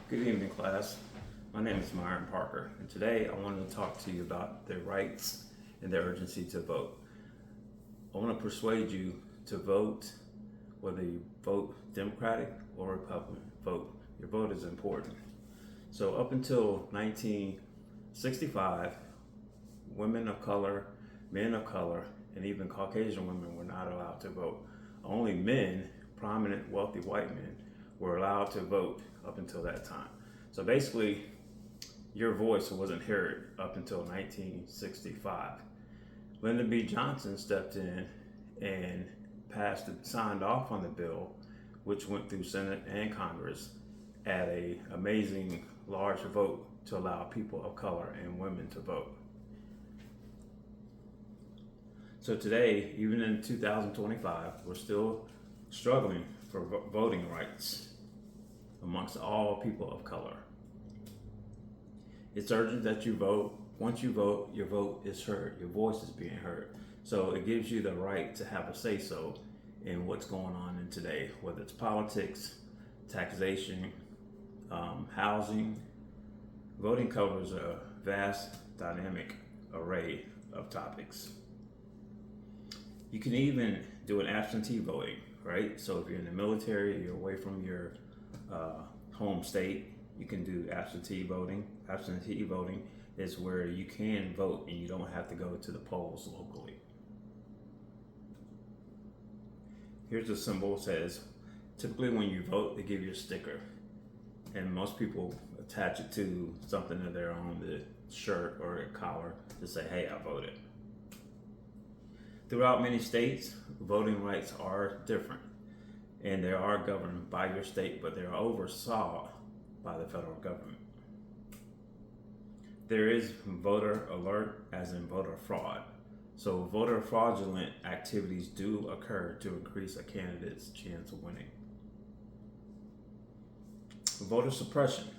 Good evening, class. My name is Myron Parker, and today I wanted to talk to you about the rights and the urgency to vote. I want to persuade you to vote, whether you vote Democratic or Republican. Vote. Your vote is important. So, up until 1965, women of color, men of color, and even Caucasian women were not allowed to vote. Only men, prominent, wealthy white men, were allowed to vote up until that time. So basically, your voice wasn't heard up until 1965. Lyndon B. Johnson stepped in and signed off on the bill, which went through Senate and Congress at a amazing large vote to allow people of color and women to vote. So today, even in 2025, we're still struggling for voting rights amongst all people of color. It's urgent that you vote. Once you vote, your vote is heard, your voice is being heard. So it gives you the right to have a say-so in what's going on in today, whether it's politics, taxation, housing. Voting covers a vast, dynamic array of topics. You can even do an absentee voting, right? So if you're in the military, you're away from your home state, you can do absentee voting. Absentee voting is where you can vote and you don't have to go to the polls locally. Here's a symbol. It says, typically when you vote, they give you a sticker. And most people attach it to something of their own, the shirt or a collar, to say, hey, I voted. Throughout many states, voting rights are different, and they are governed by your state, but they're oversaw by the federal government. There is voter alert, as in voter fraud. So voter fraudulent activities do occur to increase a candidate's chance of winning. Voter suppression.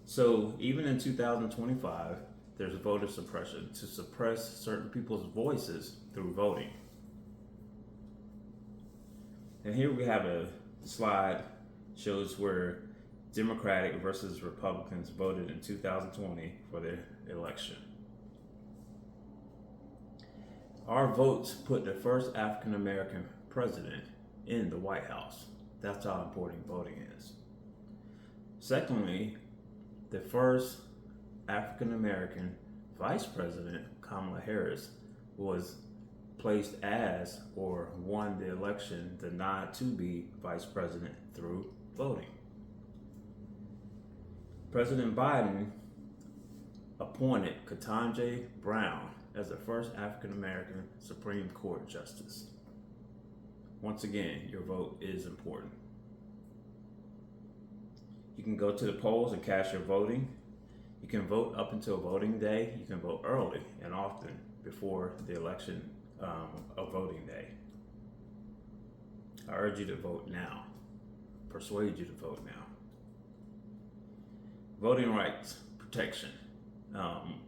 So even in 2025, there's voter suppression to suppress certain people's voices through voting. And here we have a slide shows where Democratic versus Republicans voted in 2020 for the election. Our votes put the first African American president in the White House. That's how important voting is. Secondly, the first African American vice president, Kamala Harris, was placed as or won the election denied to be vice president through voting. President Biden appointed Ketanji Brown as the first African American Supreme Court justice. Once again, your vote is important. You can go to the polls and cast your voting. You can vote up until voting day. You can vote early and often before the election of voting day. I urge you to vote now. Persuade you to vote now. Voting rights protection.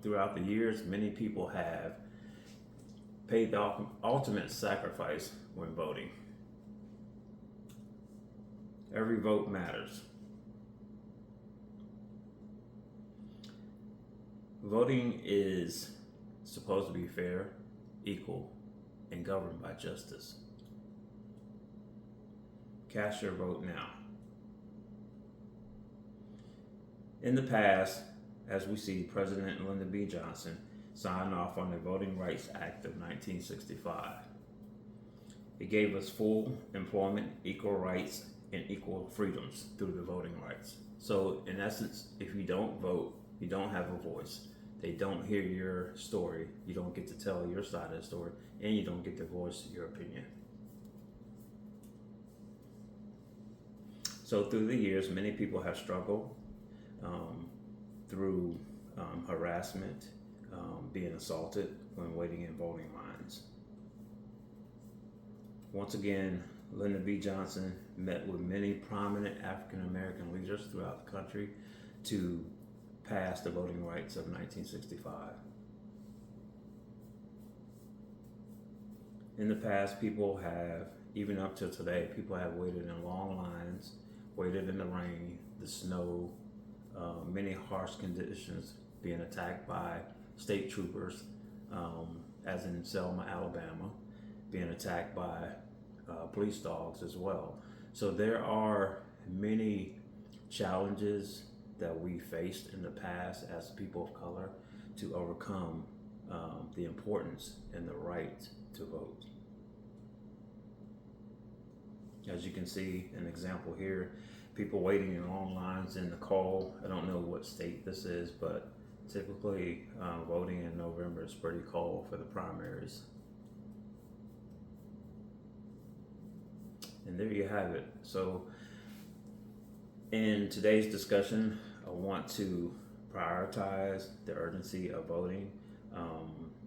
Throughout the years, many people have paid the ultimate sacrifice when voting. Every vote matters. Voting is supposed to be fair, equal, and governed by justice. Cast your vote now. In the past, as we see, President Lyndon B. Johnson signed off on the Voting Rights Act of 1965. It gave us full employment, equal rights, and equal freedoms through the voting rights. So in essence, if you don't vote, you don't have a voice. They don't hear your story. You don't get to tell your side of the story, and you don't get to voice your opinion. So through the years, many people have struggled through harassment, being assaulted when waiting in voting lines. Once again, Lyndon B. Johnson met with many prominent African American leaders throughout the country to pass the voting rights of 1965. In the past, people have, even up till today, people have waited in long lines, waited in the rain, the snow, many harsh conditions, being attacked by state troopers, as in Selma, Alabama, being attacked by police dogs as well. So there are many challenges that we faced in the past as people of color to overcome the importance and the right to vote. As you can see, an example here, people waiting in long lines in the cold. I don't know what state this is, but typically voting in November is pretty cold for the primaries. And there you have it. So in today's discussion, I want to prioritize the urgency of voting,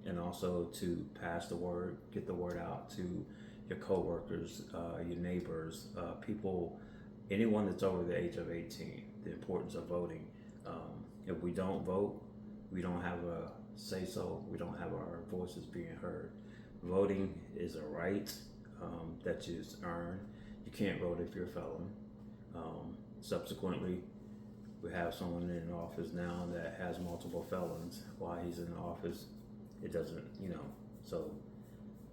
and also to pass the word, get the word out to your coworkers, your neighbors, people, anyone that's over the age of 18, the importance of voting. If we don't vote, we don't have a say so, we don't have our voices being heard. Voting is a right that is earned. You can't vote if you're a felon. Subsequently, we have someone in office now that has multiple felons while he's in office. It doesn't, so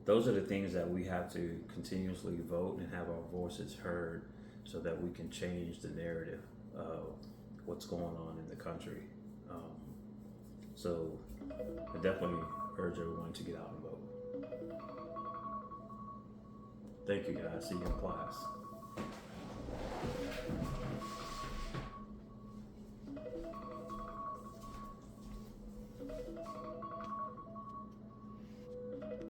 those are the things that we have to continuously vote and have our voices heard so that we can change the narrative of what's going on in the country. So I definitely urge everyone to get out and vote. Thank you guys. See you in class.